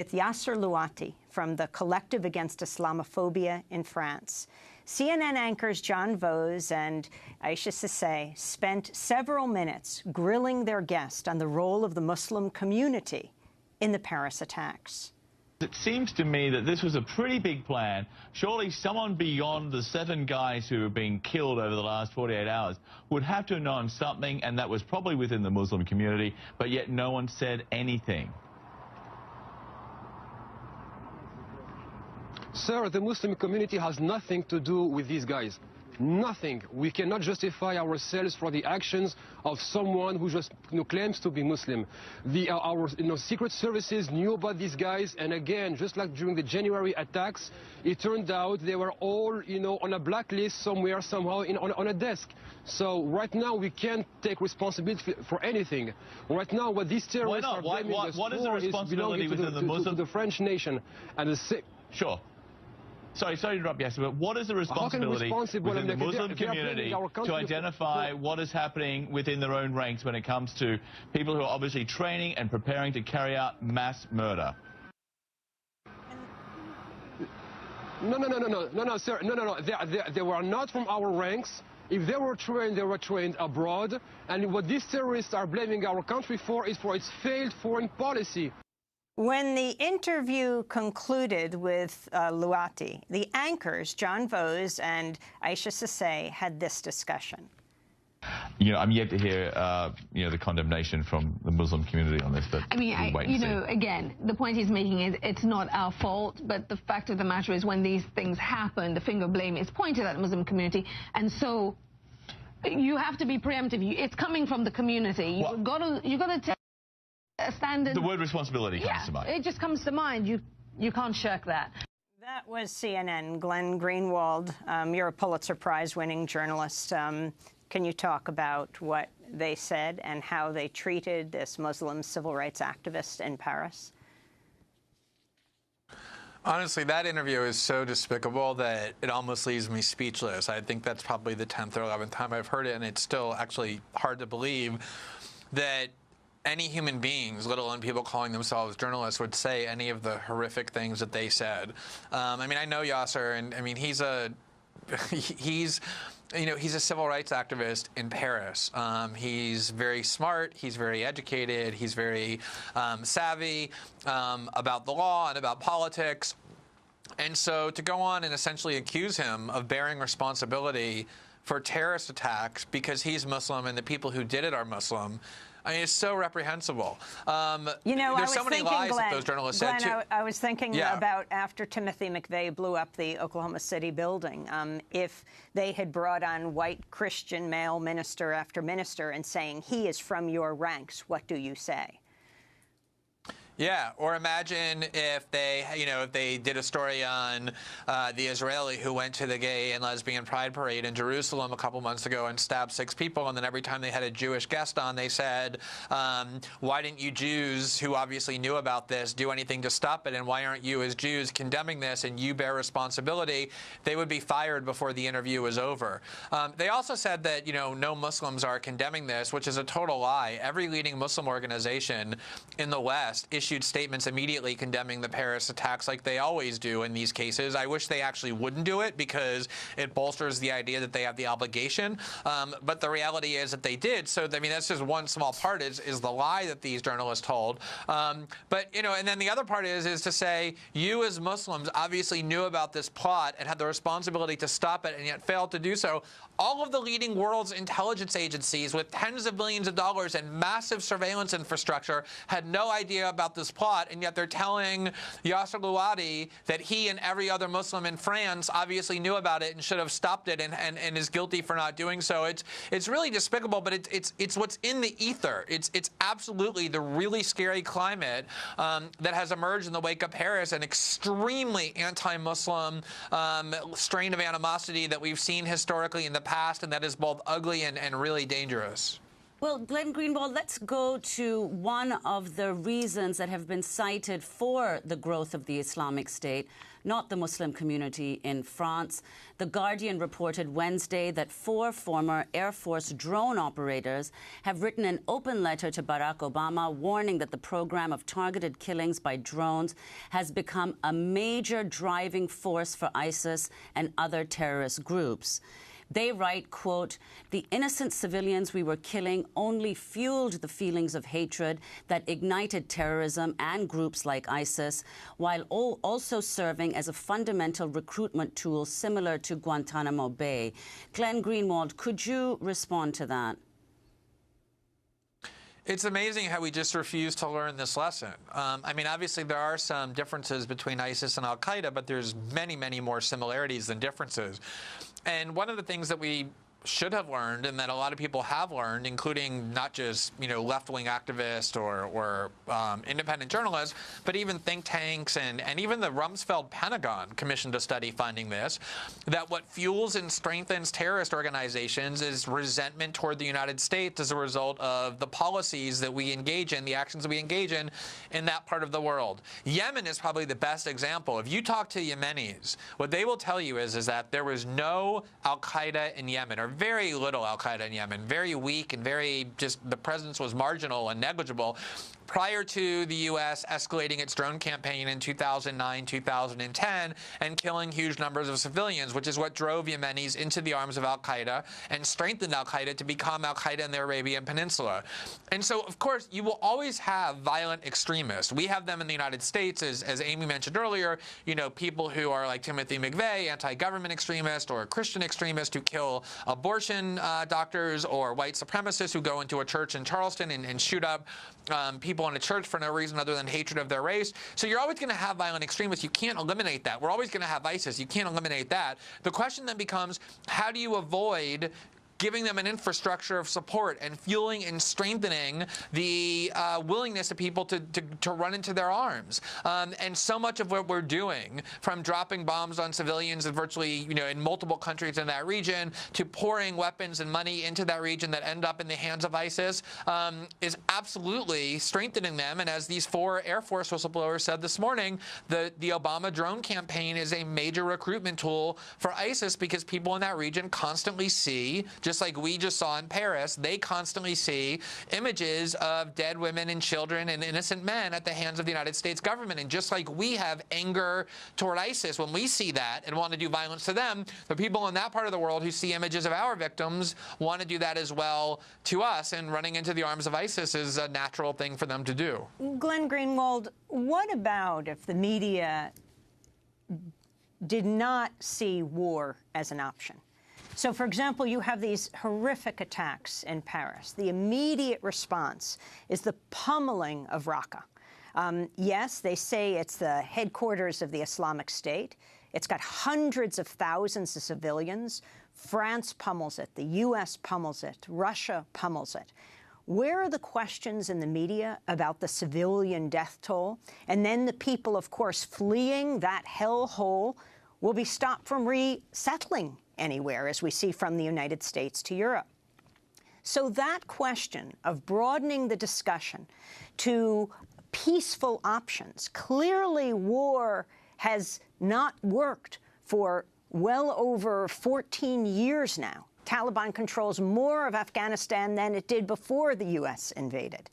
With Yasser Louati from the Collective Against Islamophobia in France. CNN anchors John Vose and Aisha Sissay spent several minutes grilling their guest on the role of the Muslim community in the Paris attacks. It seems to me that this was a pretty big plan. Surely someone beyond the 7 guys who have been killed over the last 48 hours would have to have known something, and that was probably within the Muslim community, but yet no one said anything. Sir, the Muslim community has nothing to do with these guys. Nothing. We cannot justify ourselves for the actions of someone who just claims to be Muslim. Our secret services knew about these guys, and again, just like during the January attacks, it turned out they were all on a blacklist somewhere, somehow on a desk. So right now we can't take responsibility for anything. Right now, what these terrorists are blaming us for is belonging to the French nation. And Sure. Sorry to interrupt, Yasser, but what is the responsibility within the Muslim community to identify what is happening within their own ranks when it comes to people who are obviously training and preparing to carry out mass murder? No, sir. No. They were not from our ranks. If they were trained abroad. And what these terrorists are blaming our country for is for its failed foreign policy. When the interview concluded with Louati, the anchors, John Vose and Aisha Sissay, had this discussion. I'm yet to hear, the condemnation from the Muslim community on this, but I mean, again, the point he's making is it's not our fault, but the fact of the matter is when these things happen, the finger of blame is pointed at the Muslim community, and so you have to be preemptive. It's coming from the community. You've got to take a standard. The word responsibility comes to mind. It just comes to mind. You can't shirk that. That was CNN. Glenn Greenwald, you're a Pulitzer Prize-winning journalist. Can you talk about what they said and how they treated this Muslim civil rights activist in Paris? Honestly, that interview is so despicable that it almost leaves me speechless. I think that's probably the 10th or 11th time I've heard it, and it's still actually hard to believe that any human beings, let alone people calling themselves journalists, would say any of the horrific things that they said. I mean, I know Yasser, and I mean, he's a civil rights activist in Paris. He's very smart, he's very educated, he's very savvy about the law and about politics. And so to go on and essentially accuse him of bearing responsibility for terrorist attacks because he's Muslim and the people who did it are Muslim, I mean, it's so reprehensible. There's so many lies that those journalists said, too. I was thinking about after Timothy McVeigh blew up the Oklahoma City building, if they had brought on white Christian male minister after minister and saying, he is from your ranks, what do you say? Yeah, or imagine if they did a story on the Israeli who went to the gay and lesbian pride parade in Jerusalem a couple months ago and stabbed 6 people, and then every time they had a Jewish guest on, they said, why didn't you Jews, who obviously knew about this, do anything to stop it, and why aren't you as Jews condemning this, and you bear responsibility? They would be fired before the interview was over. They also said that, no Muslims are condemning this, which is a total lie. Every leading Muslim organization in the West issued statements immediately condemning the Paris attacks like they always do in these cases. I wish they actually wouldn't do it because it bolsters the idea that they have the obligation. But the reality is that they did. So, I mean, that's just one small part is the lie that these journalists told. And then the other part is to say, you as Muslims obviously knew about this plot and had the responsibility to stop it and yet failed to do so. All of the leading world's intelligence agencies with tens of billions of dollars and massive surveillance infrastructure had no idea about this plot, and yet they're telling Yasser Louati that he and every other Muslim in France obviously knew about it and should have stopped it and is guilty for not doing so. It's really despicable, but it's what's in the ether. It's absolutely the really scary climate that has emerged in the wake of Paris, an extremely anti-Muslim strain of animosity that we've seen historically in the past, and that is both ugly and really dangerous. Well, Glenn Greenwald, let's go to one of the reasons that have been cited for the growth of the Islamic State, not the Muslim community in France. The Guardian reported Wednesday that 4 former Air Force drone operators have written an open letter to Barack Obama warning that the program of targeted killings by drones has become a major driving force for ISIS and other terrorist groups. They write, quote, "The innocent civilians we were killing only fueled the feelings of hatred that ignited terrorism and groups like ISIS, while also serving as a fundamental recruitment tool similar to Guantanamo Bay." Glenn Greenwald, could you respond to that? It's amazing how we just refuse to learn this lesson. I mean, obviously, there are some differences between ISIS and al-Qaeda, but there's many, many more similarities than differences. And one of the things that we should have learned, and that a lot of people have learned, including not just, you know, left-wing activists or independent journalists, but even think tanks and even the Rumsfeld Pentagon commissioned a study finding this, that what fuels and strengthens terrorist organizations is resentment toward the United States as a result of the policies that we engage in, the actions that we engage in that part of the world. Yemen is probably the best example. If you talk to Yemenis, what they will tell you is that there was no al-Qaeda in Yemen, or very little al-Qaeda in Yemen, very weak and the presence was marginal and negligible prior to the U.S. escalating its drone campaign in 2009, 2010, and killing huge numbers of civilians, which is what drove Yemenis into the arms of al-Qaeda and strengthened al-Qaeda to become al-Qaeda in the Arabian Peninsula. And so, of course, you will always have violent extremists. We have them in the United States, as Amy mentioned earlier, you know, people who are like Timothy McVeigh, anti-government extremist, or Christian extremist who kill abortion doctors, or white supremacists who go into a church in Charleston and shoot up people in a church for no reason other than hatred of their race. So you're always going to have violent extremists. You can't eliminate that. We're always going to have ISIS. You can't eliminate that. The question then becomes, how do you avoid giving them an infrastructure of support and fueling and strengthening the willingness of people to run into their arms? And so much of what we're doing, from dropping bombs on civilians in virtually, you know, in multiple countries in that region, to pouring weapons and money into that region that end up in the hands of ISIS, is absolutely strengthening them. And as these 4 Air Force whistleblowers said this morning, the Obama drone campaign is a major recruitment tool for ISIS, because people in that region constantly see, just like we just saw in Paris, they constantly see images of dead women and children and innocent men at the hands of the United States government. And just like we have anger toward ISIS when we see that and want to do violence to them, the people in that part of the world who see images of our victims want to do that as well to us. And running into the arms of ISIS is a natural thing for them to do. Glenn Greenwald, what about if the media did not see war as an option? So, for example, you have these horrific attacks in Paris. The immediate response is the pummeling of Raqqa. Yes, they say it's the headquarters of the Islamic State. It's got hundreds of thousands of civilians. France pummels it. The U.S. pummels it. Russia pummels it. Where are the questions in the media about the civilian death toll? And then the people, of course, fleeing that hellhole will be stopped from resettling anywhere, as we see from the United States to Europe. So that question of broadening the discussion to peaceful options, clearly war has not worked for well over 14 years now. Taliban controls more of Afghanistan than it did before the U.S. invaded.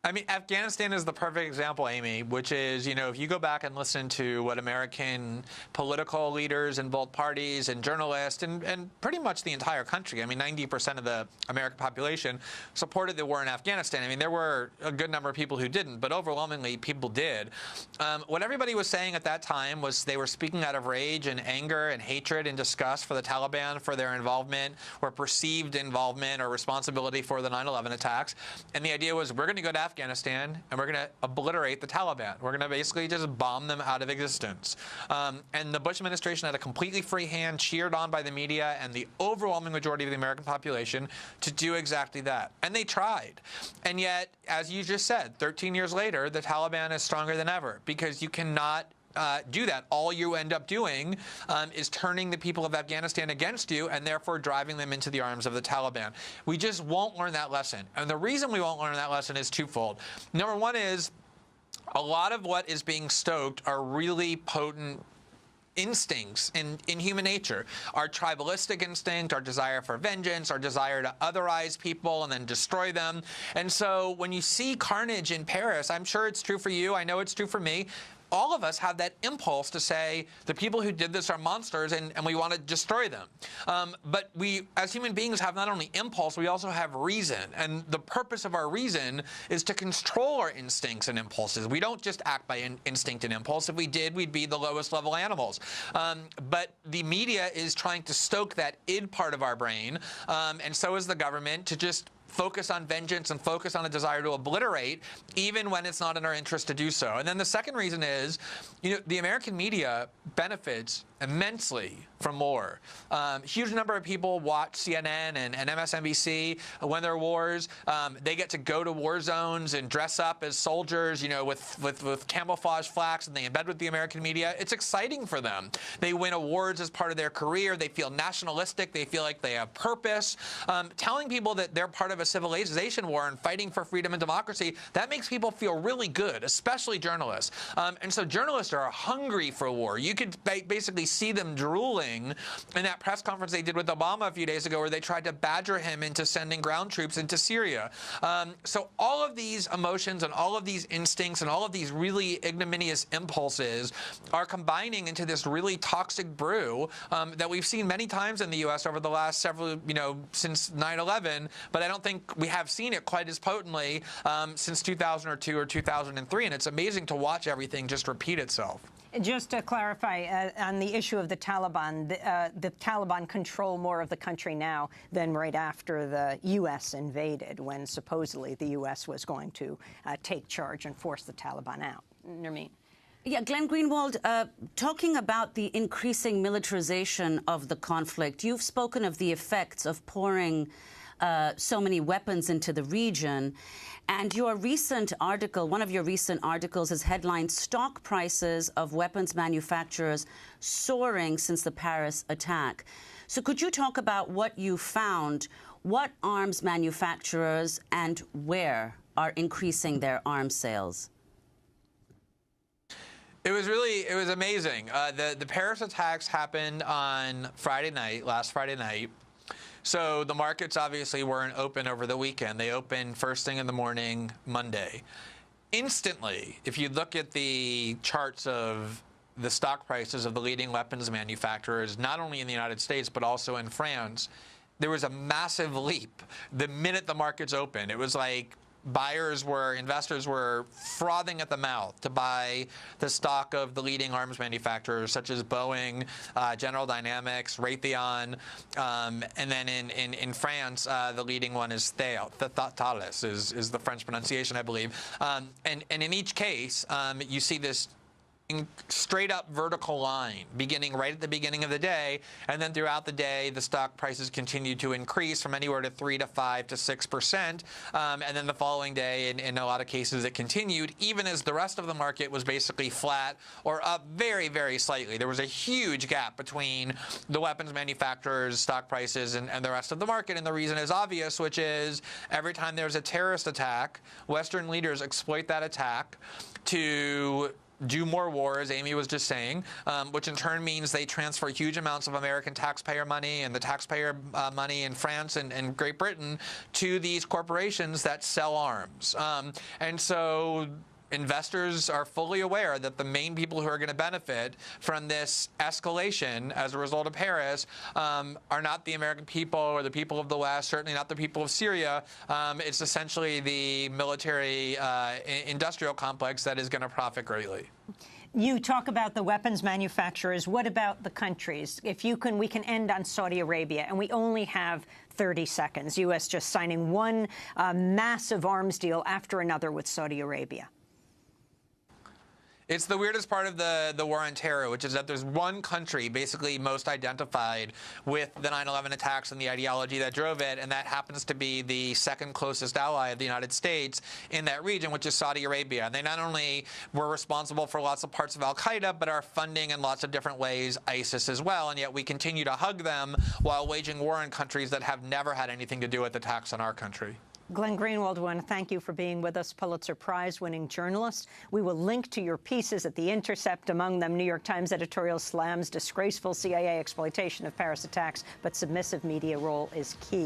I mean, Afghanistan is the perfect example, Amy, which is, you know, if you go back and listen to what American political leaders in both parties and journalists and pretty much the entire country, I mean, 90% of the American population supported the war in Afghanistan. I mean, there were a good number of people who didn't, but overwhelmingly people did. What everybody was saying at that time was they were speaking out of rage and anger and hatred and disgust for the Taliban, for their involvement or perceived involvement or responsibility for the 9/11 attacks. And the idea was, we're going to go to Afghanistan and we're going to obliterate the Taliban. We're going to basically just bomb them out of existence. And the Bush administration had a completely free hand, cheered on by the media and the overwhelming majority of the American population to do exactly that. And they tried. And yet, as you just said, 13 years later, the Taliban is stronger than ever, because you cannot do that. All you end up doing is turning the people of Afghanistan against you and therefore driving them into the arms of the Taliban. We just won't learn that lesson. And the reason we won't learn that lesson is twofold. Number one is a lot of what is being stoked are really potent instincts in human nature. Our tribalistic instinct, our desire for vengeance, our desire to otherize people and then destroy them. And so when you see carnage in Paris, I'm sure it's true for you, I know it's true for me, all of us have that impulse to say the people who did this are monsters and we want to destroy them. But we, as human beings, have not only impulse, we also have reason. And the purpose of our reason is to control our instincts and impulses. We don't just act by instinct and impulse. If we did, we'd be the lowest level animals. But the media is trying to stoke that id part of our brain, and so is the government, to just focus on vengeance and focus on a desire to obliterate, even when it's not in our interest to do so. And then the second reason is, the American media benefits immensely from war. Huge number of people watch CNN and MSNBC when there are wars. They get to go to war zones and dress up as soldiers, with camouflage flags, and they embed with the American media. It's exciting for them. They win awards as part of their career. They feel nationalistic. They feel like they have purpose. Telling people that they're part of a civilization war and fighting for freedom and democracy, that makes people feel really good, especially journalists. And so journalists are hungry for war. You could basically see them drooling in that press conference they did with Obama a few days ago, where they tried to badger him into sending ground troops into Syria. So all of these emotions and all of these instincts and all of these really ignominious impulses are combining into this really toxic brew that we've seen many times in the U.S. over the last several, since 9/11, but I don't think we have seen it quite as potently since 2002 or 2003, and it's amazing to watch everything just repeat itself. Just to clarify, on the issue of the Taliban control more of the country now than right after the U.S. invaded, when supposedly the U.S. was going to take charge and force the Taliban out. Nermeen. Yeah, Glenn Greenwald, talking about the increasing militarization of the conflict, you've spoken of the effects of pouring so many weapons into the region. And your recent article, one of your recent articles, is headlined "Stock Prices of Weapons Manufacturers Soaring Since the Paris Attack." So could you talk about what you found? What arms manufacturers and where are increasing their arms sales? It was amazing. The Paris attacks happened on last Friday night. So the markets obviously weren't open over the weekend. They opened first thing in the morning, Monday. Instantly, if you look at the charts of the stock prices of the leading weapons manufacturers, not only in the United States, but also in France, there was a massive leap the minute the markets opened. It was like investors were frothing at the mouth to buy the stock of the leading arms manufacturers, such as Boeing, General Dynamics, Raytheon, and then in France, the leading one is Thales, is the French pronunciation, I believe. And in each case, you see this straight up vertical line beginning right at the beginning of the day, and then throughout the day the stock prices continue to increase from anywhere to 3 to 5 to 6%, and then the following day in a lot of cases it continued, even as the rest of the market was basically flat or up very, very slightly. There was a huge gap between the weapons manufacturers' stock prices and the rest of the market, and the reason is obvious, which is every time there's a terrorist attack, Western leaders exploit that attack to do more war, as Amy was just saying, which in turn means they transfer huge amounts of American taxpayer money and the taxpayer money in France and Great Britain to these corporations that sell arms. And so investors are fully aware that the main people who are going to benefit from this escalation as a result of Paris are not the American people or the people of the West, certainly not the people of Syria. It's essentially the military industrial complex that is going to profit greatly. You talk about the weapons manufacturers. What about the countries? If you can, we can end on Saudi Arabia, and we only have 30 seconds. U.S. just signing one massive arms deal after another with Saudi Arabia. It's the weirdest part of the war on terror, which is that there's one country basically most identified with the 9/11 attacks and the ideology that drove it, and that happens to be the second closest ally of the United States in that region, which is Saudi Arabia. And they not only were responsible for lots of parts of al-Qaeda, but are funding in lots of different ways ISIS as well, and yet we continue to hug them while waging war in countries that have never had anything to do with attacks on our country. Glenn Greenwald, I want to thank you for being with us, Pulitzer Prize-winning journalist. We will link to your pieces at The Intercept, among them New York Times editorial slams disgraceful CIA exploitation of Paris attacks, but submissive media role is key.